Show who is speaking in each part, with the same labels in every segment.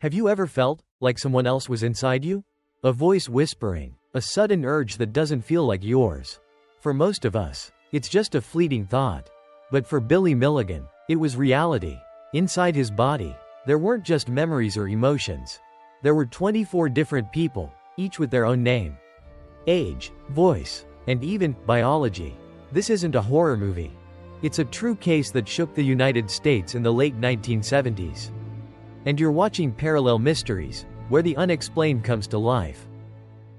Speaker 1: Have you ever felt like someone else was inside you? A voice whispering, a sudden urge that doesn't feel like yours. For most of us, it's just a fleeting thought. But for Billy Milligan, it was reality. Inside his body, there weren't just memories or emotions. There were 24 different people, each with their own name, age, voice, and even biology. This isn't a horror movie. It's a true case that shook the United States in the late 1970s. And you're watching Parallel Mysteries, where the unexplained comes to life.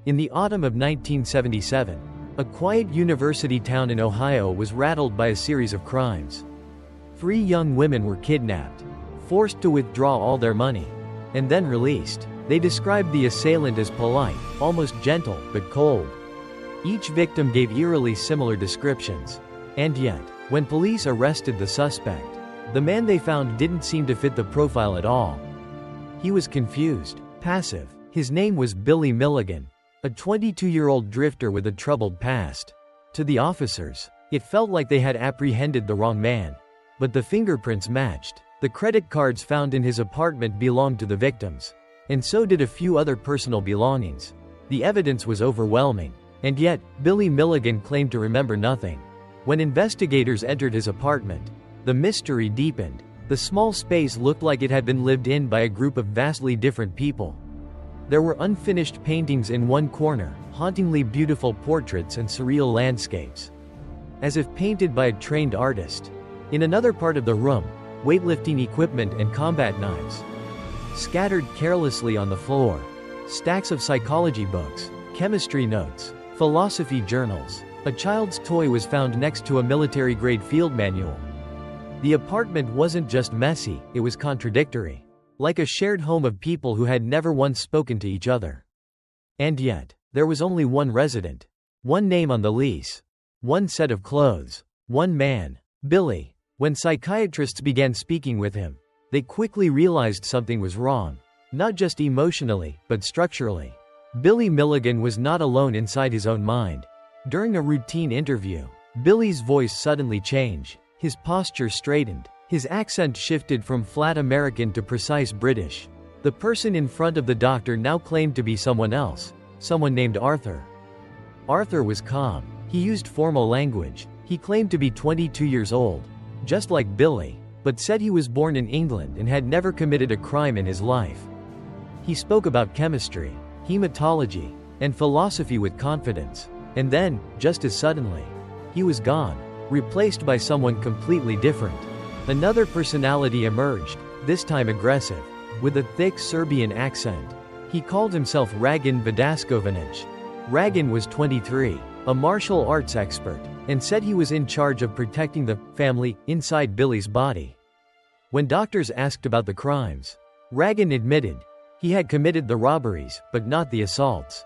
Speaker 1: In the autumn of 1977, a quiet university town in Ohio was rattled by a series of crimes. 3 young women were kidnapped, forced to withdraw all their money, and then released. They described the assailant as polite, almost gentle, but cold. Each victim gave eerily similar descriptions. And yet, when police arrested the suspect, the man they found didn't seem to fit the profile at all. He was confused, passive. His name was Billy Milligan, a 22-year-old drifter with a troubled past. To the officers, it felt like they had apprehended the wrong man. But the fingerprints matched. The credit cards found in his apartment belonged to the victims, and so did a few other personal belongings. The evidence was overwhelming. And yet, Billy Milligan claimed to remember nothing. When investigators entered his apartment, the mystery deepened. The small space looked like it had been lived in by a group of vastly different people. There were unfinished paintings in one corner, hauntingly beautiful portraits and surreal landscapes, as if painted by a trained artist. In another part of the room, weightlifting equipment and combat knives scattered carelessly on the floor. Stacks of psychology books, chemistry notes, philosophy journals. A child's toy was found next to a military-grade field manual. The apartment wasn't just messy, it was contradictory. Like a shared home of people who had never once spoken to each other. And yet, there was only one resident. One name on the lease. One set of clothes. One man. Billy. When psychiatrists began speaking with him, they quickly realized something was wrong. Not just emotionally, but structurally. Billy Milligan was not alone inside his own mind. During a routine interview, Billy's voice suddenly changed. His posture straightened. His accent shifted from flat American to precise British. The person in front of the doctor now claimed to be someone else. Someone named Arthur. Arthur was calm. He used formal language. He claimed to be 22 years old, just like Billy, but said he was born in England and had never committed a crime in his life. He spoke about chemistry, hematology, and philosophy with confidence. And then, just as suddenly, he was gone, replaced by someone completely different. Another personality emerged, this time aggressive, with a thick Serbian accent. He called himself Dragan Vidaskovic. Dragan was 23, a martial arts expert, and said he was in charge of protecting the family inside Billy's body. When doctors asked about the crimes, Dragan admitted he had committed the robberies, but not the assaults.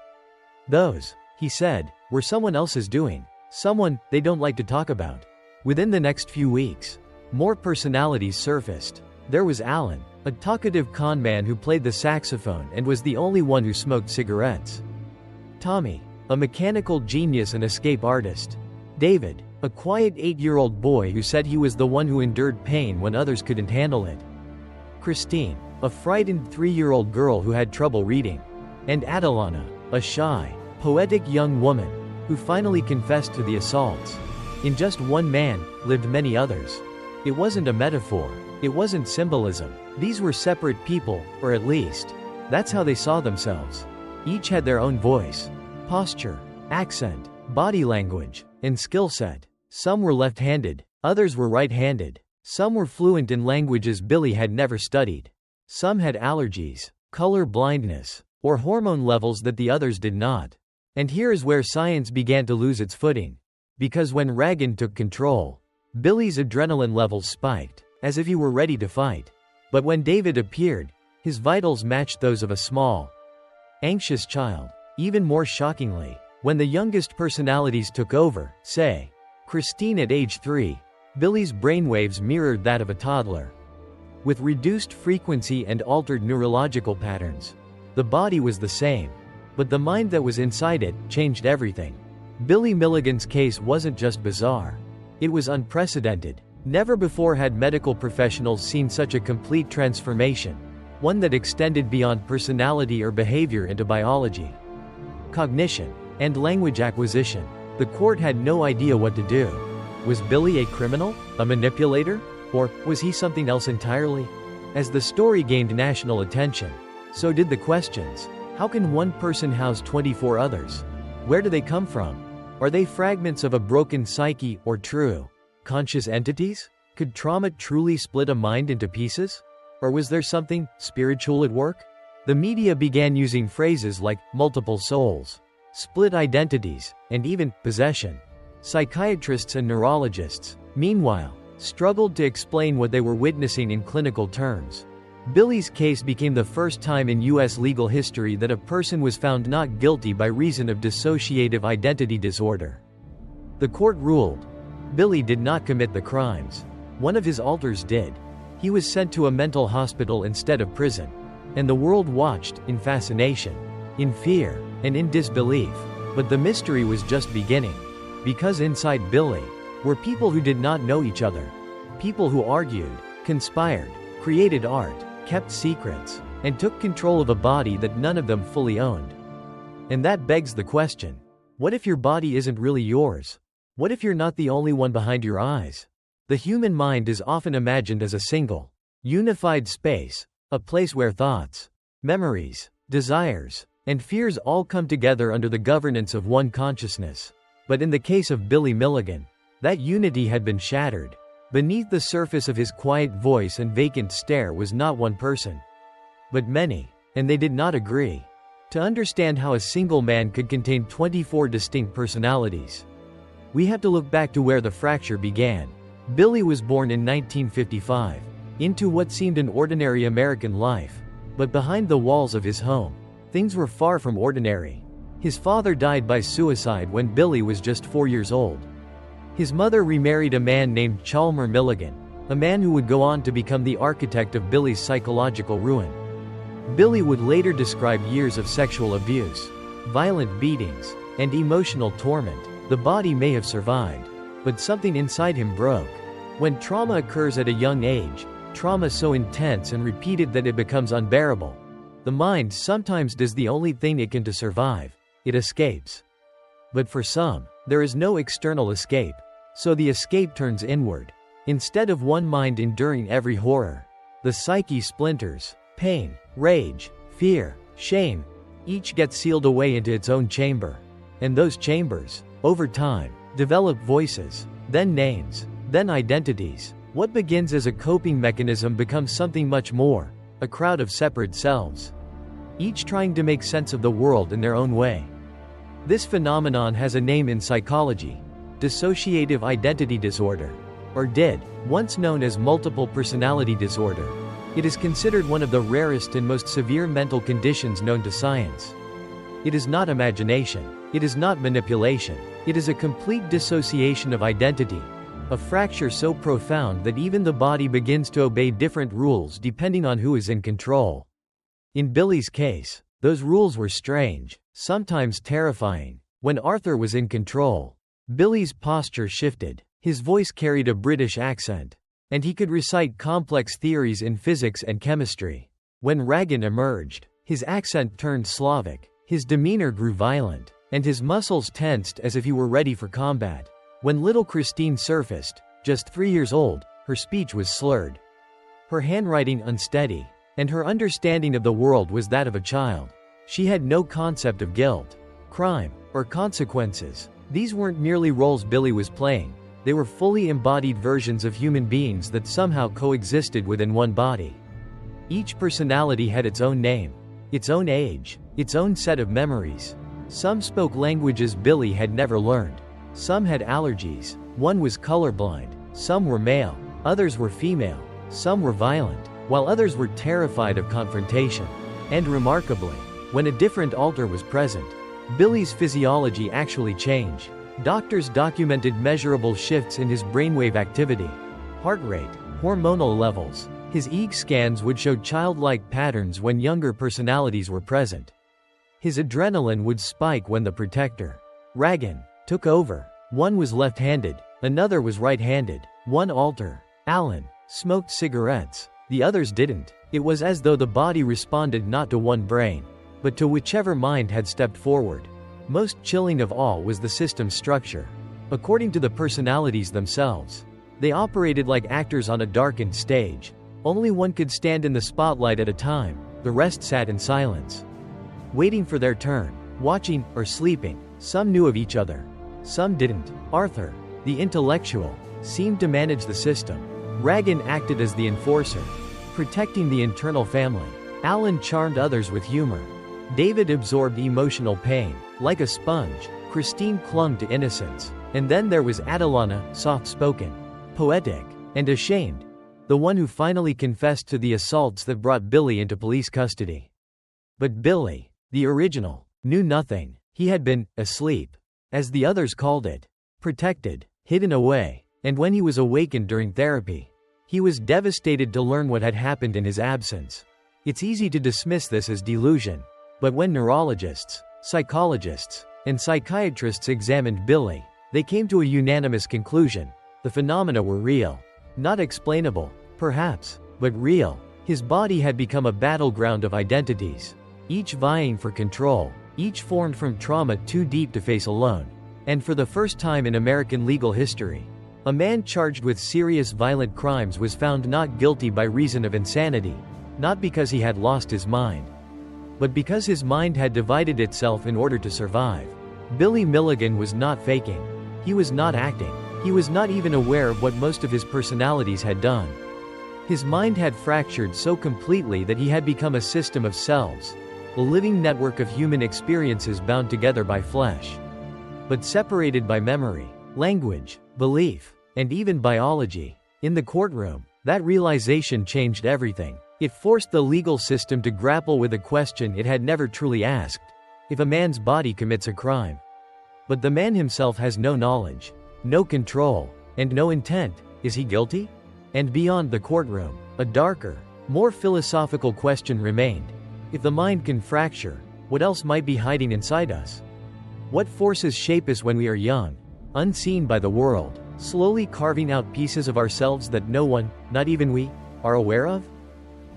Speaker 1: Those, he said, were someone else's doing, someone they don't like to talk about. Within the next few weeks, more personalities surfaced. There was Alan, a talkative con man who played the saxophone and was the only one who smoked cigarettes. Tommy, a mechanical genius and escape artist. David, a quiet 8-year-old boy who said he was the one who endured pain when others couldn't handle it. Christine, a frightened 3-year-old girl who had trouble reading. And Adelana, a shy, poetic young woman who finally confessed to the assaults. In just one man, lived many others. It wasn't a metaphor. It wasn't symbolism. These were separate people, or at least, that's how they saw themselves. Each had their own voice, posture, accent, body language, and skill set. Some were left-handed, others were right-handed. Some were fluent in languages Billy had never studied. Some had allergies, color blindness, or hormone levels that the others did not. And here is where science began to lose its footing. Because when Dragan took control, Billy's adrenaline levels spiked, as if he were ready to fight. But when David appeared, his vitals matched those of a small, anxious child. Even more shockingly, when the youngest personalities took over, say, Christine at age 3, Billy's brainwaves mirrored that of a toddler. With reduced frequency and altered neurological patterns. The body was the same, but the mind that was inside it changed everything. Billy Milligan's case wasn't just bizarre. It was unprecedented. Never before had medical professionals seen such a complete transformation. one that extended beyond personality or behavior into biology, cognition, and language acquisition. The court had no idea what to do. Was Billy a criminal, a manipulator, or was he something else entirely? As the story gained national attention, so did the questions. How can one person house 24 others? Where do they come from? Are they fragments of a broken psyche or true, conscious entities? Could trauma truly split a mind into pieces? Or was there something spiritual at work? The media began using phrases like multiple souls, split identities, and even possession. Psychiatrists and neurologists, meanwhile, struggled to explain what they were witnessing in clinical terms. Billy's case became the first time in U.S. legal history that a person was found not guilty by reason of dissociative identity disorder. The court ruled Billy did not commit the crimes. One of his alters did. He was sent to a mental hospital instead of prison. And the world watched, in fascination, in fear, and in disbelief. But the mystery was just beginning. Because inside Billy were people who did not know each other. People who argued, conspired, created art, kept secrets, and took control of a body that none of them fully owned. And that begs the question, what if your body isn't really yours? What if you're not the only one behind your eyes? The human mind is often imagined as a single, unified space, a place where thoughts, memories, desires, and fears all come together under the governance of one consciousness. But in the case of Billy Milligan, that unity had been shattered. Beneath the surface of his quiet voice and vacant stare was not one person, but many, and they did not agree. To understand how a single man could contain 24 distinct personalities, we have to look back to where the fracture began. Billy was born in 1955, into what seemed an ordinary American life, but behind the walls of his home, things were far from ordinary. His father died by suicide when Billy was just 4 years old. His mother remarried a man named Chalmer Milligan, a man who would go on to become the architect of Billy's psychological ruin. Billy would later describe years of sexual abuse, violent beatings, and emotional torment. The body may have survived, but something inside him broke. When trauma occurs at a young age, trauma so intense and repeated that it becomes unbearable, the mind sometimes does the only thing it can to survive. It escapes. But for some, there is no external escape, so the escape turns inward. Instead of one mind enduring every horror, the psyche splinters. Pain, rage, fear, shame, each gets sealed away into its own chamber. And those chambers, over time, develop voices, then names, then identities. What begins as a coping mechanism becomes something much more, a crowd of separate selves, each trying to make sense of the world in their own way. This phenomenon has a name in psychology: dissociative identity disorder, or DID, once known as multiple personality disorder. It is considered one of the rarest and most severe mental conditions known to science. It is not imagination. It is not manipulation. It is a complete dissociation of identity, a fracture so profound that even the body begins to obey different rules depending on who is in control. In Billy's case, those rules were strange, sometimes terrifying. When Arthur was in control, Billy's posture shifted, his voice carried a British accent, and he could recite complex theories in physics and chemistry. When Reagan emerged, his accent turned Slavic, his demeanor grew violent, and his muscles tensed as if he were ready for combat. When little Christine surfaced, just 3 years old, her speech was slurred, her handwriting unsteady, and her understanding of the world was that of a child. She had no concept of guilt, crime, or consequences. These weren't merely roles Billy was playing. They were fully embodied versions of human beings that somehow coexisted within one body. Each personality had its own name, its own age, its own set of memories. Some spoke languages Billy had never learned. Some had allergies. One was colorblind. Some were male. Others were female. Some were violent, while others were terrified of confrontation. And remarkably, when a different alter was present, Billy's physiology actually changed. Doctors documented measurable shifts in his brainwave activity, heart rate, hormonal levels. His EEG scans would show childlike patterns when younger personalities were present. His adrenaline would spike when the protector, Reagan, took over. One was left-handed, another was right-handed. One alter, Alan, smoked cigarettes, the others didn't. It was as though the body responded not to one brain, but to whichever mind had stepped forward. Most chilling of all was the system's structure. According to the personalities themselves, they operated like actors on a darkened stage. Only one could stand in the spotlight at a time, the rest sat in silence, waiting for their turn, watching, or sleeping. Some knew of each other. Some didn't. Arthur, the intellectual, seemed to manage the system. Regan acted as the enforcer, protecting the internal family. Alan charmed others with humor. David absorbed emotional pain. Like a sponge, Christine clung to innocence. And then there was Adelana, soft-spoken, poetic, and ashamed, the one who finally confessed to the assaults that brought Billy into police custody. But Billy, the original, knew nothing. He had been asleep, as the others called it, protected, hidden away, and when he was awakened during therapy, he was devastated to learn what had happened in his absence. It's easy to dismiss this as delusion, but when neurologists, psychologists, and psychiatrists examined Billy, they came to a unanimous conclusion: the phenomena were real. Not explainable, perhaps, but real. His body had become a battleground of identities, each vying for control, each formed from trauma too deep to face alone. And for the first time in American legal history, a man charged with serious violent crimes was found not guilty by reason of insanity, not because he had lost his mind, but because his mind had divided itself in order to survive. Billy Milligan was not faking. He was not acting. He was not even aware of what most of his personalities had done. His mind had fractured so completely that he had become a system of cells, a living network of human experiences bound together by flesh, but separated by memory, language, belief, and even biology. In the courtroom, that realization changed everything. It forced the legal system to grapple with a question it had never truly asked: if a man's body commits a crime, but the man himself has no knowledge, no control, and no intent, is he guilty? And beyond the courtroom, a darker, more philosophical question remained. If the mind can fracture, what else might be hiding inside us? What forces shape us when we are young, unseen by the world, slowly carving out pieces of ourselves that no one, not even we, are aware of?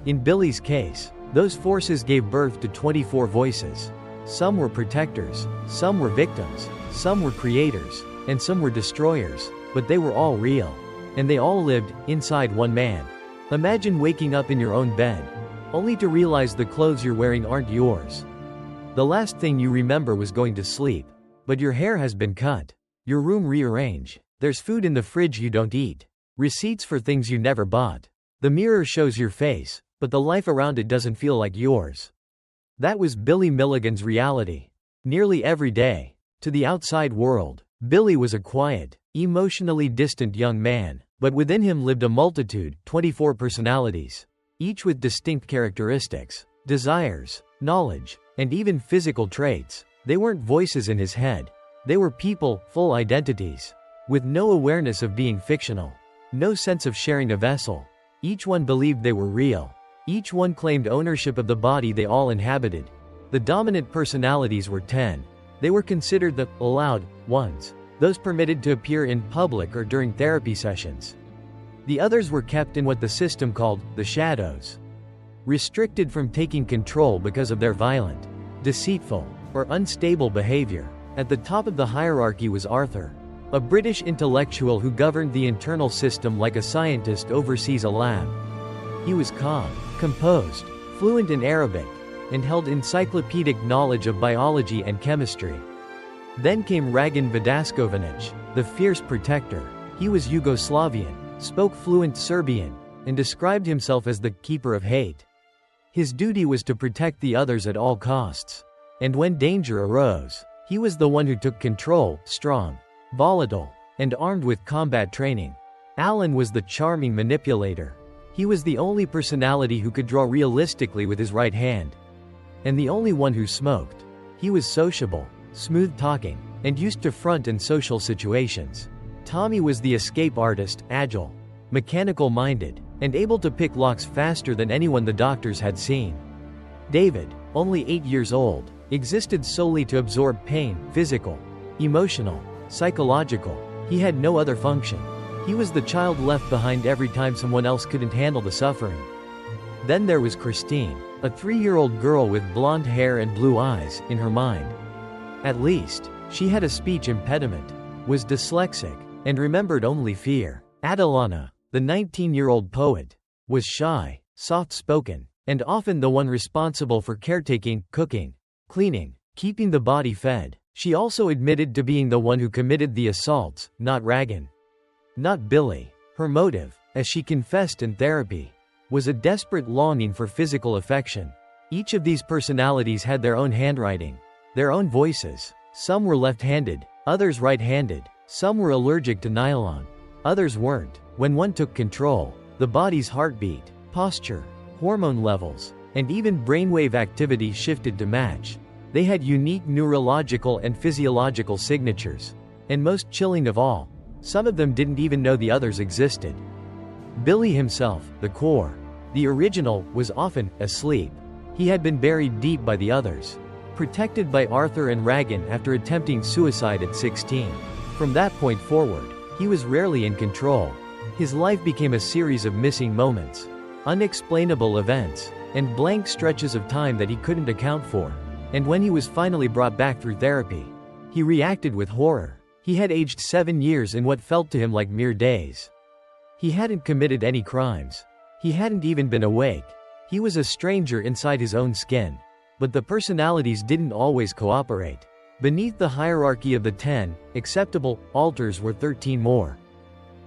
Speaker 1: In Billy's case, those forces gave birth to 24 voices. Some were protectors, some were victims, some were creators, and some were destroyers, but they were all real. And they all lived inside one man. Imagine waking up in your own bed, only to realize the clothes you're wearing aren't yours. The last thing you remember was going to sleep, but your hair has been cut, your room rearranged, there's food in the fridge you don't eat, receipts for things you never bought. The mirror shows your face, but the life around it doesn't feel like yours. That was Billy Milligan's reality. Nearly every day. To the outside world, Billy was a quiet, emotionally distant young man, but within him lived a multitude, 24 personalities, each with distinct characteristics, desires, knowledge, and even physical traits. They weren't voices in his head. They were people, full identities, with no awareness of being fictional, no sense of sharing a vessel. Each one believed they were real. Each one claimed ownership of the body they all inhabited. The dominant personalities were 10. They were considered the allowed ones, those permitted to appear in public or during therapy sessions. The others were kept in what the system called the shadows, restricted from taking control because of their violent, deceitful, or unstable behavior. At the top of the hierarchy was Arthur, a British intellectual who governed the internal system like a scientist oversees a lab. He was calm, composed, fluent in Arabic, and held encyclopedic knowledge of biology and chemistry. Then came Dragan Vidaskovic, the fierce protector. He was Yugoslavian, spoke fluent Serbian, and described himself as the keeper of hate. His duty was to protect the others at all costs. And when danger arose, he was the one who took control, strong, volatile, and armed with combat training. Alan was the charming manipulator. He was the only personality who could draw realistically with his right hand, and the only one who smoked. He was sociable, smooth-talking, and used to front in social situations. Tommy was the escape artist, agile, mechanical-minded, and able to pick locks faster than anyone the doctors had seen. David, only 8 years old, existed solely to absorb pain, physical, emotional, psychological. He had no other function. He was the child left behind every time someone else couldn't handle the suffering. Then there was Christine, a 3-year-old girl with blonde hair and blue eyes, in her mind. At least, she had a speech impediment, was dyslexic, and remembered only fear. Adelana, the 19-year-old poet, was shy, soft-spoken, and often the one responsible for caretaking, cooking, cleaning, keeping the body fed. She also admitted to being the one who committed the assaults, not Regan. Not Billy. Her motive, as she confessed in therapy, was a desperate longing for physical affection. Each of these personalities had their own handwriting, their own voices. Some were left-handed, others right-handed. Some were allergic to nylon, others weren't. When one took control, the body's heartbeat, posture, hormone levels, and even brainwave activity shifted to match. They had unique neurological and physiological signatures. And most chilling of all, some of them didn't even know the others existed. Billy himself, the core, the original, was often asleep. He had been buried deep by the others, protected by Arthur and Regan after attempting suicide at 16. From that point forward, he was rarely in control. His life became a series of missing moments, unexplainable events, and blank stretches of time that he couldn't account for. And when he was finally brought back through therapy, he reacted with horror. He had aged 7 years in what felt to him like mere days. He hadn't committed any crimes. He hadn't even been awake. He was a stranger inside his own skin. But the personalities didn't always cooperate. Beneath the hierarchy of the 10 acceptable alters were 13 more.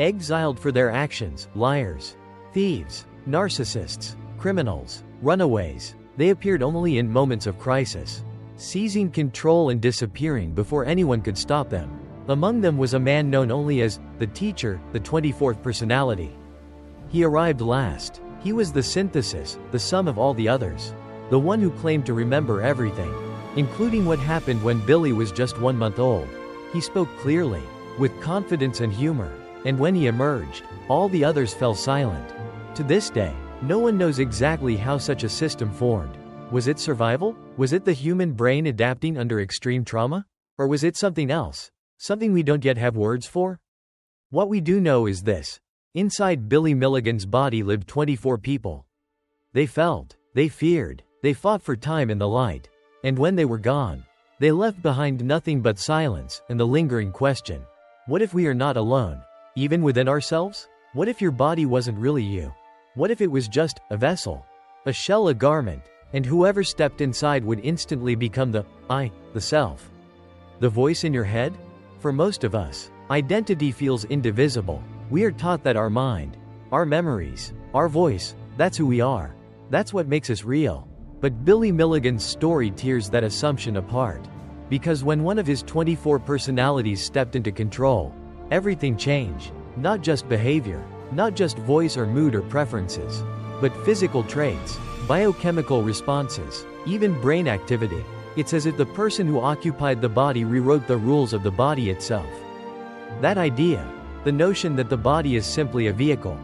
Speaker 1: Exiled for their actions, liars, thieves, narcissists, criminals, runaways. They appeared only in moments of crisis, seizing control and disappearing before anyone could stop them. Among them was a man known only as the teacher, the 24th personality. He arrived last. He was the synthesis, the sum of all the others. The one who claimed to remember everything, including what happened when Billy was just 1 month old. He spoke clearly, with confidence and humor, and when he emerged, all the others fell silent. To this day, no one knows exactly how such a system formed. Was it survival? Was it the human brain adapting under extreme trauma? Or was it something else? Something we don't yet have words for? What we do know is this. Inside Billy Milligan's body lived 24 people. They felt, they feared, they fought for time in the light. And when they were gone, they left behind nothing but silence and the lingering question. What if we are not alone? Even within ourselves? What if your body wasn't really you? What if it was just a vessel? A shell, a garment, and whoever stepped inside would instantly become the I, the self. The voice in your head? For most of us, identity feels indivisible. We are taught that our mind, our memories, our voice, that's who we are. That's what makes us real. But Billy Milligan's story tears that assumption apart. Because when one of his 24 personalities stepped into control, everything changed. Not just behavior, not just voice or mood or preferences, but physical traits, biochemical responses, even brain activity. It's as if the person who occupied the body rewrote the rules of the body itself. That idea, the notion that the body is simply a vehicle,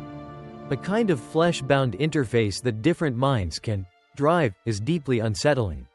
Speaker 1: a kind of flesh-bound interface that different minds can drive, is deeply unsettling.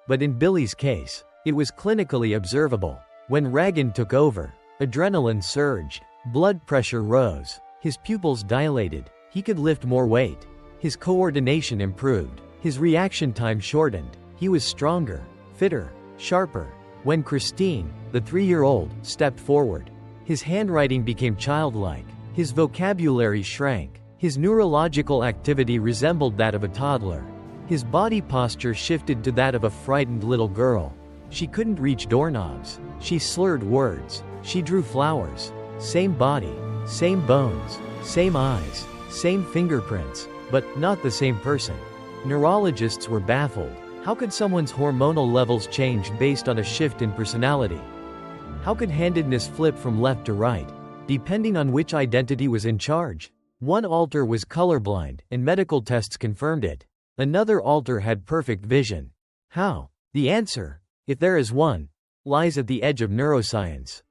Speaker 1: But in Billy's case, it was clinically observable. When Regan took over, adrenaline surged, blood pressure rose, his pupils dilated, he could lift more weight, his coordination improved, his reaction time shortened, he was stronger, fitter, sharper. When Christine, the 3-year-old, stepped forward, his handwriting became childlike, his vocabulary shrank, his neurological activity resembled that of a toddler. His body posture shifted to that of a frightened little girl. She couldn't reach doorknobs. She slurred words. She drew flowers. Same body, same bones, same eyes, same fingerprints, but not the same person. Neurologists were baffled. How could someone's hormonal levels change based on a shift in personality? How could handedness flip from left to right, depending on which identity was in charge? One alter was colorblind, and medical tests confirmed it. Another alter had perfect vision. How? The answer, if there is one, lies at the edge of neuroscience.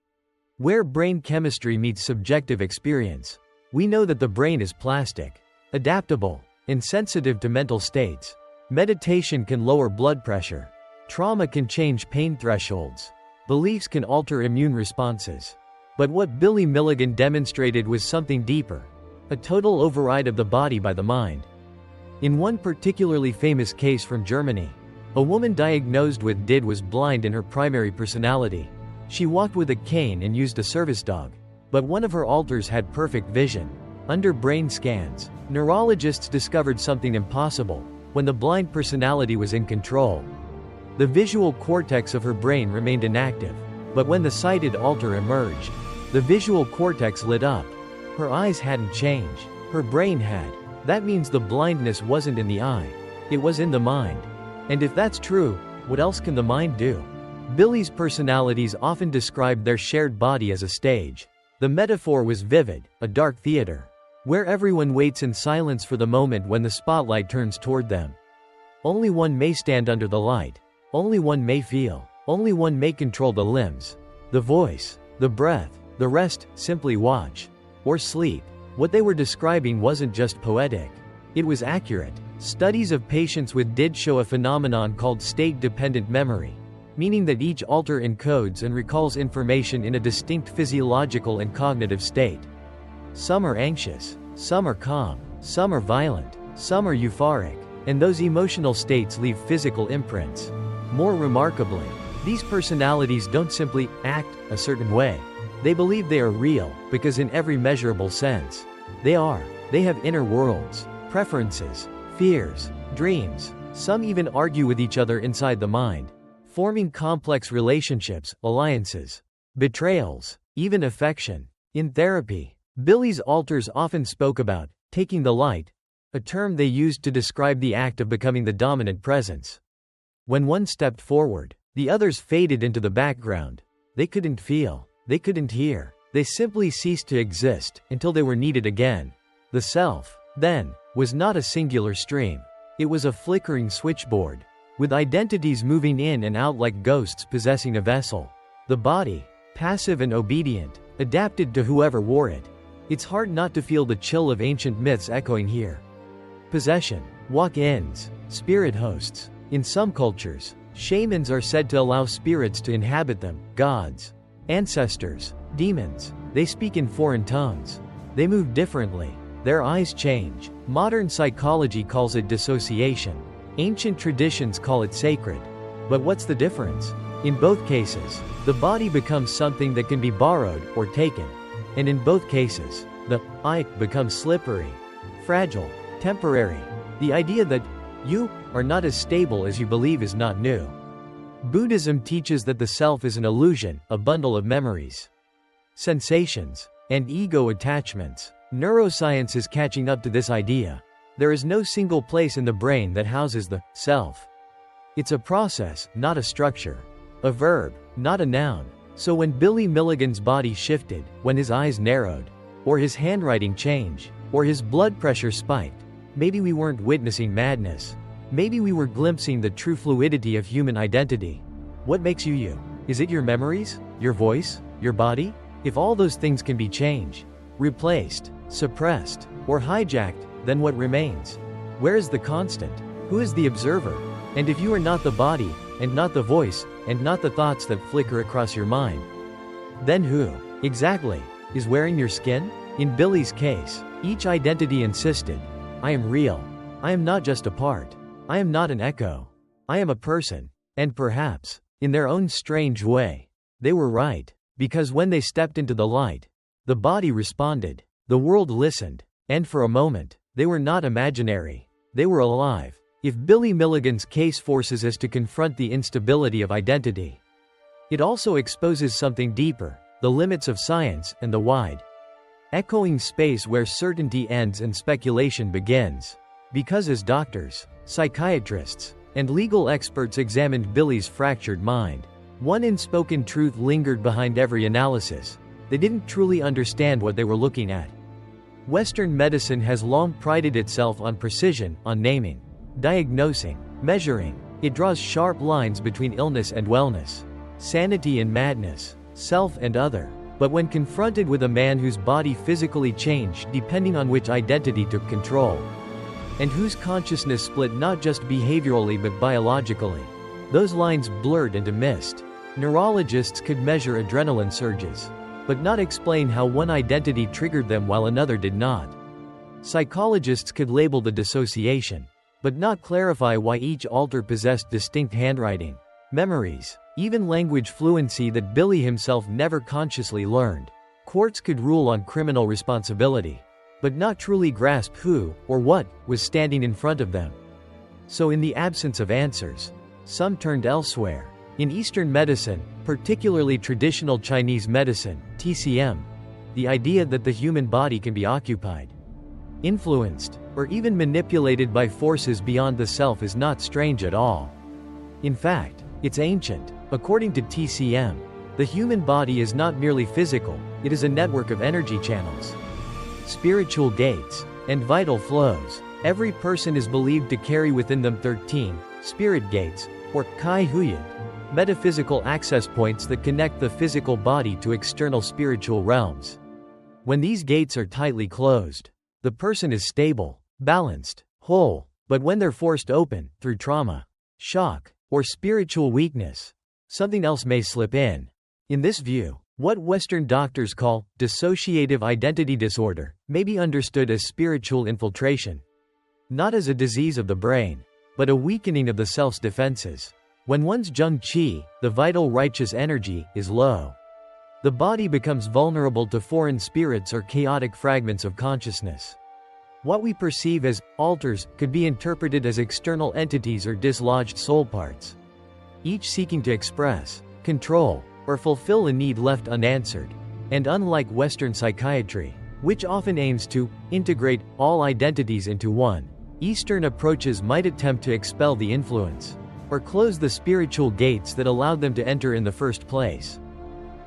Speaker 1: Where brain chemistry meets subjective experience. We know that the brain is plastic, adaptable, and sensitive to mental states. Meditation can lower blood pressure. Trauma can change pain thresholds. Beliefs can alter immune responses. But what Billy Milligan demonstrated was something deeper. A total override of the body by the mind. In one particularly famous case from Germany, a woman diagnosed with DID was blind in her primary personality. She walked with a cane and used a service dog. But one of her alters had perfect vision. Under brain scans, neurologists discovered something impossible. When the blind personality was in control, the visual cortex of her brain remained inactive. But when the sighted alter emerged, the visual cortex lit up. Her eyes hadn't changed. Her brain had. That means the blindness wasn't in the eye. It was in the mind. And if that's true, what else can the mind do? Billy's personalities often described their shared body as a stage. The metaphor was vivid, a dark theater, where everyone waits in silence for the moment when the spotlight turns toward them. Only one may stand under the light. Only one may feel. Only one may control the limbs, the voice, the breath. The rest simply watch or sleep. What they were describing wasn't just poetic. It was accurate. Studies of patients with DID show a phenomenon called state-dependent memory, meaning that each alter encodes and recalls information in a distinct physiological and cognitive state. Some are anxious, some are calm, some are violent, some are euphoric, and those emotional states leave physical imprints. More remarkably, these personalities don't simply act a certain way. They believe they are real, because in every measurable sense, they have inner worlds, preferences, fears, dreams. Some even argue with each other inside the mind, forming complex relationships, alliances, betrayals, even affection. In therapy, Billy's alters often spoke about taking the light, a term they used to describe the act of becoming the dominant presence. When one stepped forward, the others faded into the background. They couldn't feel, they couldn't hear, they simply ceased to exist until they were needed again. The self, then, was not a singular stream. It was a flickering switchboard, with identities moving in and out like ghosts possessing a vessel. The body, passive and obedient, adapted to whoever wore it. It's hard not to feel the chill of ancient myths echoing here. Possession, walk-ins, spirit hosts. In some cultures, shamans are said to allow spirits to inhabit them, gods, ancestors, demons. They speak in foreign tongues. They move differently. Their eyes change. Modern psychology calls it dissociation. Ancient traditions call it sacred. But what's the difference? In both cases, the body becomes something that can be borrowed or taken. And in both cases, the I becomes slippery, fragile, temporary. The idea that you are not as stable as you believe is not new. Buddhism teaches that the self is an illusion, a bundle of memories, sensations, and ego attachments. Neuroscience is catching up to this idea. There is no single place in the brain that houses the self. It's a process, not a structure. A verb, not a noun. So when Billy Milligan's body shifted, when his eyes narrowed, or his handwriting changed, or his blood pressure spiked, maybe we weren't witnessing madness. Maybe we were glimpsing the true fluidity of human identity. What makes you you? Is it your memories, your voice, your body? If all those things can be changed, replaced, suppressed, or hijacked, then what remains? Where is the constant? Who is the observer? And if you are not the body, and not the voice, and not the thoughts that flicker across your mind, then who, exactly, is wearing your skin? In Billy's case, each identity insisted, I am real. I am not just a part. I am not an echo. I am a person. And perhaps, in their own strange way, they were right. Because when they stepped into the light, the body responded. The world listened. And for a moment, they were not imaginary. They were alive. If Billy Milligan's case forces us to confront the instability of identity, it also exposes something deeper, the limits of science and the wide, echoing space where certainty ends and speculation begins. Because as doctors, psychiatrists, and legal experts examined Billy's fractured mind, one unspoken truth lingered behind every analysis. They didn't truly understand what they were looking at. Western medicine has long prided itself on precision, on naming, diagnosing, measuring. It draws sharp lines between illness and wellness, sanity and madness, self and other. But when confronted with a man whose body physically changed depending on which identity took control, and whose consciousness split not just behaviorally but biologically, those lines blurred into mist. Neurologists could measure adrenaline surges, but not explain how one identity triggered them while another did not. Psychologists could label the dissociation, but not clarify why each alter possessed distinct handwriting, memories, even language fluency that Billy himself never consciously learned. Courts could rule on criminal responsibility, but not truly grasp who, or what, was standing in front of them. So in the absence of answers, some turned elsewhere. In Eastern medicine, particularly traditional Chinese medicine, TCM, the idea that the human body can be occupied, influenced, or even manipulated by forces beyond the self is not strange at all. In fact, it's ancient. According to TCM, the human body is not merely physical, it is a network of energy channels, spiritual gates, and vital flows. Every person is believed to carry within them 13 spirit gates, or kai huyat, metaphysical access points that connect the physical body to external spiritual realms. When these gates are tightly closed, the person is stable, balanced, whole, but when they're forced open, through trauma, shock, or spiritual weakness, something else may slip in. In this view, what Western doctors call dissociative identity disorder may be understood as spiritual infiltration, not as a disease of the brain, but a weakening of the self's defenses. When one's zheng qi, the vital righteous energy, is low, the body becomes vulnerable to foreign spirits or chaotic fragments of consciousness. What we perceive as alters could be interpreted as external entities or dislodged soul parts, each seeking to express, control, or fulfill a need left unanswered. And unlike Western psychiatry, which often aims to integrate all identities into one, Eastern approaches might attempt to expel the influence, or close the spiritual gates that allowed them to enter in the first place.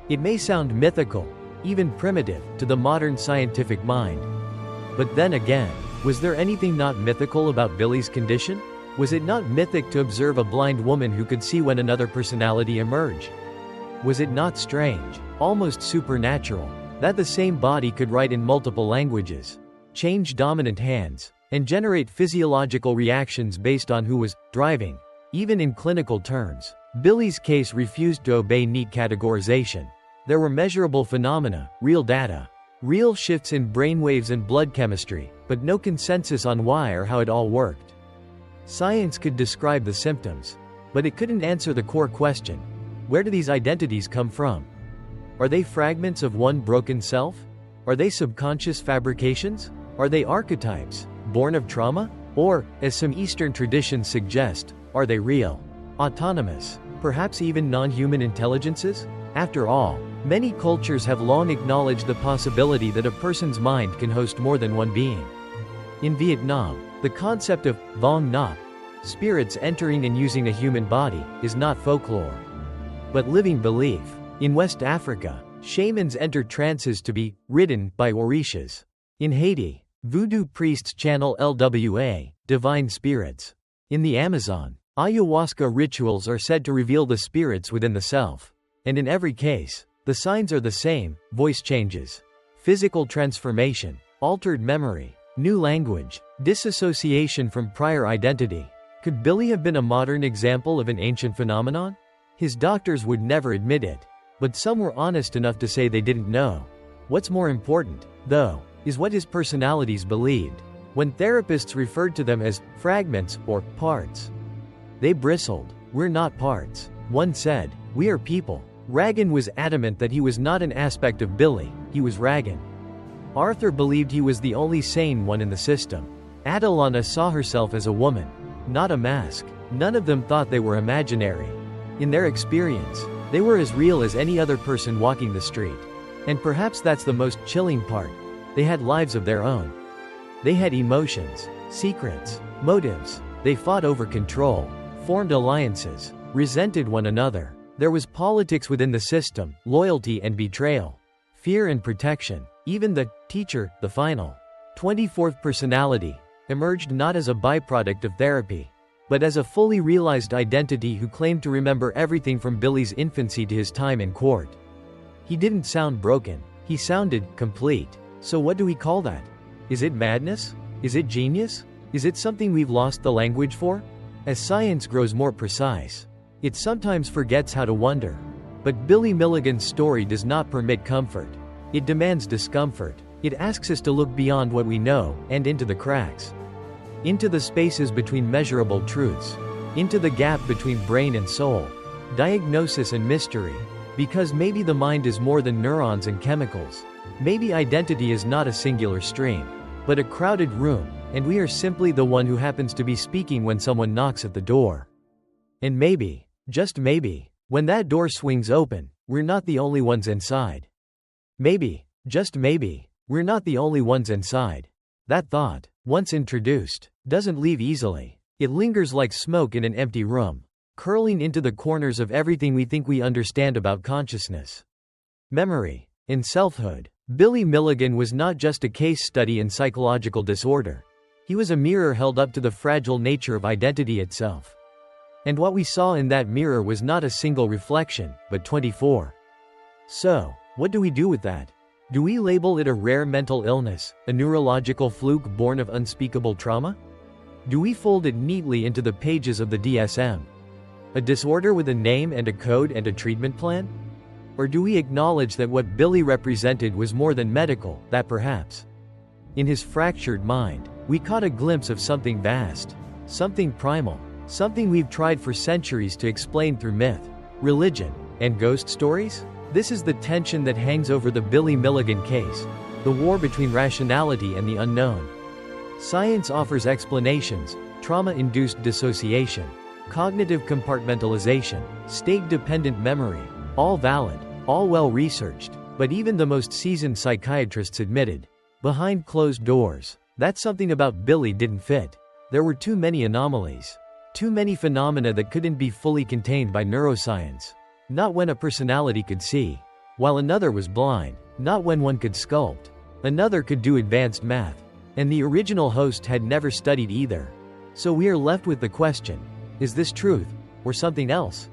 Speaker 1: It may sound mythical, even primitive, to the modern scientific mind. But then again, was there anything not mythical about Billy's condition? Was it not mythic to observe a blind woman who could see when another personality emerged? Was it not strange, almost supernatural, that the same body could write in multiple languages, change dominant hands, and generate physiological reactions based on who was driving? Even in clinical terms, Billy's case refused to obey neat categorization. There were measurable phenomena, real data, real shifts in brainwaves and blood chemistry, but no consensus on why or how it all worked. Science could describe the symptoms, but it couldn't answer the core question: where do these identities come from? Are they fragments of one broken self? Are they subconscious fabrications? Are they archetypes, born of trauma? Or, as some Eastern traditions suggest, are they real, autonomous, perhaps even non-human intelligences? After all, many cultures have long acknowledged the possibility that a person's mind can host more than one being. In Vietnam, the concept of vong nap, spirits entering and using a human body, is not folklore, but living belief. In West Africa, shamans enter trances to be ridden by orishas. In Haiti, voodoo priests channel LWA, divine spirits. In the Amazon, ayahuasca rituals are said to reveal the spirits within the self. And in every case, the signs are the same: voice changes, physical transformation, altered memory, new language, disassociation from prior identity. Could Billy have been a modern example of an ancient phenomenon? His doctors would never admit it, but some were honest enough to say they didn't know. What's more important, though, is what his personalities believed. When therapists referred to them as fragments or parts, they bristled. "We're not parts," one said. "We are people." Ragan was adamant that he was not an aspect of Billy, he was Ragan. Arthur believed he was the only sane one in the system. Adelana saw herself as a woman, not a mask. None of them thought they were imaginary. In their experience, they were as real as any other person walking the street. And perhaps that's the most chilling part. They had lives of their own. They had emotions, secrets, motives. They fought over control, formed alliances, resented one another. There was politics within the system, loyalty and betrayal, fear and protection. Even the teacher, the final 24th personality, emerged not as a byproduct of therapy, but as a fully realized identity who claimed to remember everything from Billy's infancy to his time in court. He didn't sound broken, he sounded complete. So what do we call that? Is it madness? Is it genius? Is it something we've lost the language for? As science grows more precise, it sometimes forgets how to wonder. But Billy Milligan's story does not permit comfort. It demands discomfort. It asks us to look beyond what we know, and into the cracks. into the spaces between measurable truths, into the gap between brain and soul, diagnosis and mystery. Because maybe the mind is more than neurons and chemicals. Maybe identity is not a singular stream, but a crowded room, and we are simply the one who happens to be speaking when someone knocks at the door. And maybe, just maybe, when that door swings open, we're not the only ones inside. Maybe, just maybe, we're not the only ones inside. That thought, once introduced, doesn't leave easily. It lingers like smoke in an empty room, curling into the corners of everything we think we understand about consciousness. Memory. In Selfhood, Billy Milligan was not just a case study in psychological disorder. He was a mirror held up to the fragile nature of identity itself. And what we saw in that mirror was not a single reflection, but 24. So, what do we do with that? Do we label it a rare mental illness, a neurological fluke born of unspeakable trauma? Do we fold it neatly into the pages of the DSM? A disorder with a name and a code and a treatment plan? Or do we acknowledge that what Billy represented was more than medical, that perhaps, in his fractured mind, we caught a glimpse of something vast, something primal, something we've tried for centuries to explain through myth, religion, and ghost stories? This is the tension that hangs over the Billy Milligan case, the war between rationality and the unknown. Science offers explanations: trauma-induced dissociation, cognitive compartmentalization, state-dependent memory, all valid, all well-researched, but even the most seasoned psychiatrists admitted, behind closed doors, that something about Billy didn't fit. There were too many anomalies. Too many phenomena that couldn't be fully contained by neuroscience. Not when a personality could see, while another was blind. Not when one could sculpt, another could do advanced math, and the original host had never studied either. So we are left with the question, is this truth, or something else?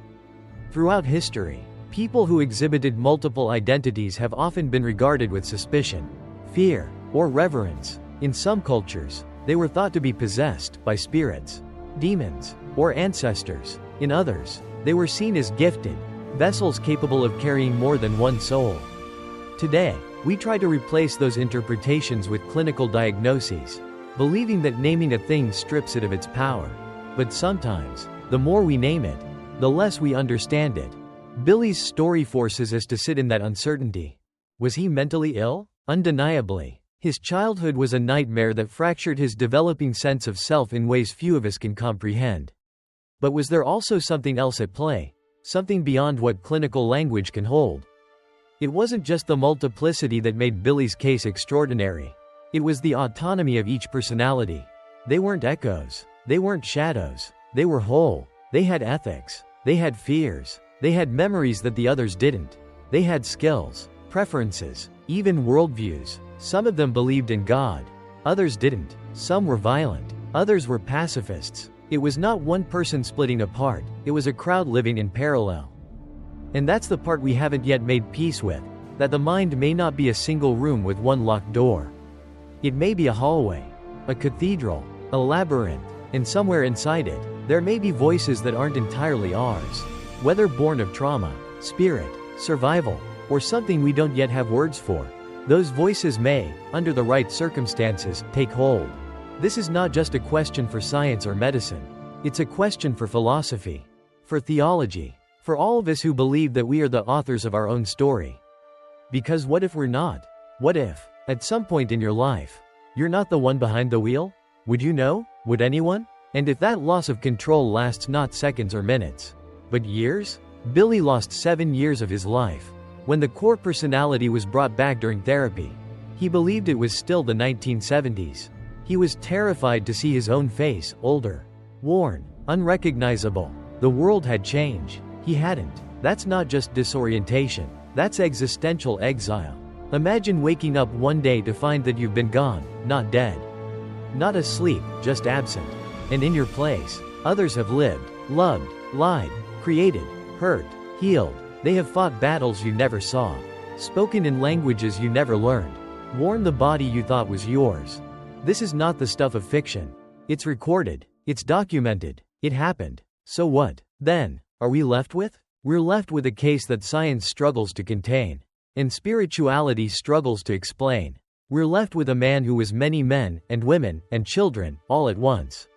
Speaker 1: Throughout history, people who exhibited multiple identities have often been regarded with suspicion, fear, or reverence. In some cultures, they were thought to be possessed by spirits, demons, or ancestors. In others, they were seen as gifted vessels capable of carrying more than one soul. Today, we try to replace those interpretations with clinical diagnoses, believing that naming a thing strips it of its power. But sometimes, the more we name it, the less we understand it. Billy's story forces us to sit in that uncertainty. Was he mentally ill? Undeniably. His childhood was a nightmare that fractured his developing sense of self in ways few of us can comprehend. But was there also something else at play? Something beyond what clinical language can hold? It wasn't just the multiplicity that made Billy's case extraordinary. It was the autonomy of each personality. They weren't echoes. They weren't shadows. They were whole. They had ethics. They had fears. They had memories that the others didn't. They had skills, preferences, even worldviews. Some of them believed in God. Others didn't. Some were violent. Others were pacifists. It was not one person splitting apart. It was a crowd living in parallel. And that's the part we haven't yet made peace with, that the mind may not be a single room with one locked door. It may be a hallway, a cathedral, a labyrinth, and somewhere inside it, there may be voices that aren't entirely ours. Whether born of trauma, spirit, survival, or something we don't yet have words for, those voices may, under the right circumstances, take hold. This is not just a question for science or medicine. It's a question for philosophy, for theology, for all of us who believe that we are the authors of our own story. Because what if we're not? What if, at some point in your life, you're not the one behind the wheel? Would you know? Would anyone? And if that loss of control lasts not seconds or minutes, but years? Billy lost 7 years of his life. When the core personality was brought back during therapy, he believed it was still the 1970s. He was terrified to see his own face, older, worn, unrecognizable. The world had changed. He hadn't. That's not just disorientation. That's existential exile. Imagine waking up one day to find that you've been gone, not dead. Not asleep, just absent. And in your place, others have lived, loved, lied, created, hurt, healed. They have fought battles you never saw, spoken in languages you never learned, worn the body you thought was yours. This is not the stuff of fiction. It's recorded. It's documented. It happened. So what, then, are we left with? We're left with a case that science struggles to contain, and spirituality struggles to explain. We're left with a man who was many men, and women, and children, all at once.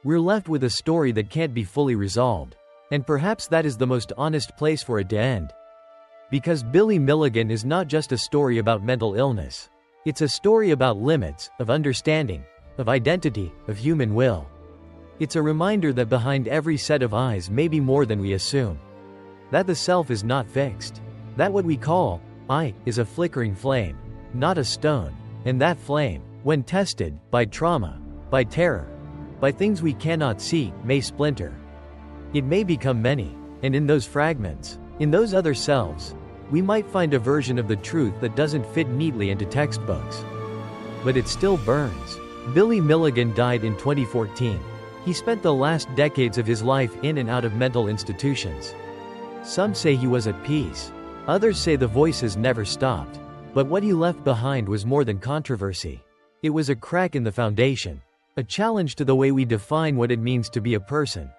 Speaker 1: We're left with a story that can't be fully resolved. And perhaps that is the most honest place for it to end. Because Billy Milligan is not just a story about mental illness. It's a story about limits, of understanding, of identity, of human will. It's a reminder that behind every set of eyes may be more than we assume. That the self is not fixed. That what we call I is a flickering flame, not a stone. And that flame, when tested, by trauma, by terror, by things we cannot see, may splinter. It may become many. And in those fragments, in those other selves, we might find a version of the truth that doesn't fit neatly into textbooks. But it still burns. Billy Milligan died in 2014. He spent the last decades of his life in and out of mental institutions. Some say he was at peace. Others say the voices never stopped. But what he left behind was more than controversy. It was a crack in the foundation. A challenge to the way we define what it means to be a person.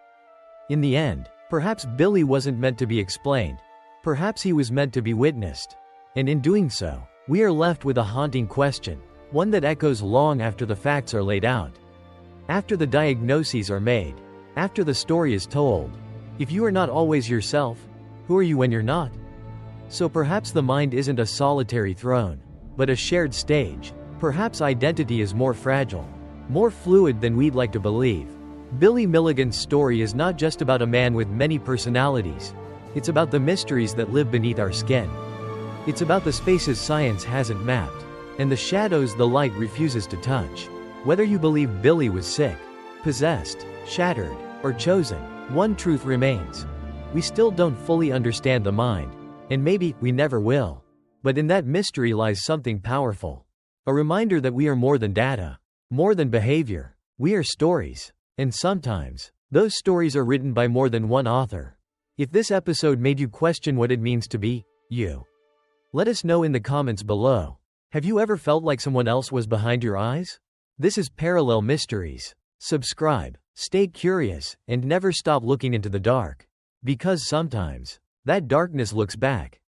Speaker 1: In the end, perhaps Billy wasn't meant to be explained. Perhaps he was meant to be witnessed. And in doing so, we are left with a haunting question. One that echoes long after the facts are laid out. After the diagnoses are made. After the story is told. If you are not always yourself, who are you when you're not? So perhaps the mind isn't a solitary throne, but a shared stage. Perhaps identity is more fragile, more fluid than we'd like to believe. Billy Milligan's story is not just about a man with many personalities. It's about the mysteries that live beneath our skin. It's about the spaces science hasn't mapped, and the shadows the light refuses to touch. Whether you believe Billy was sick, possessed, shattered, or chosen, one truth remains. We still don't fully understand the mind, and maybe we never will. But in that mystery lies something powerful. A reminder that we are more than data, more than behavior. We are stories. And sometimes, those stories are written by more than one author. If this episode made you question what it means to be you, let us know in the comments below. Have you ever felt like someone else was behind your eyes? This is Parallel Mysteries. Subscribe, stay curious, and never stop looking into the dark. Because sometimes, that darkness looks back.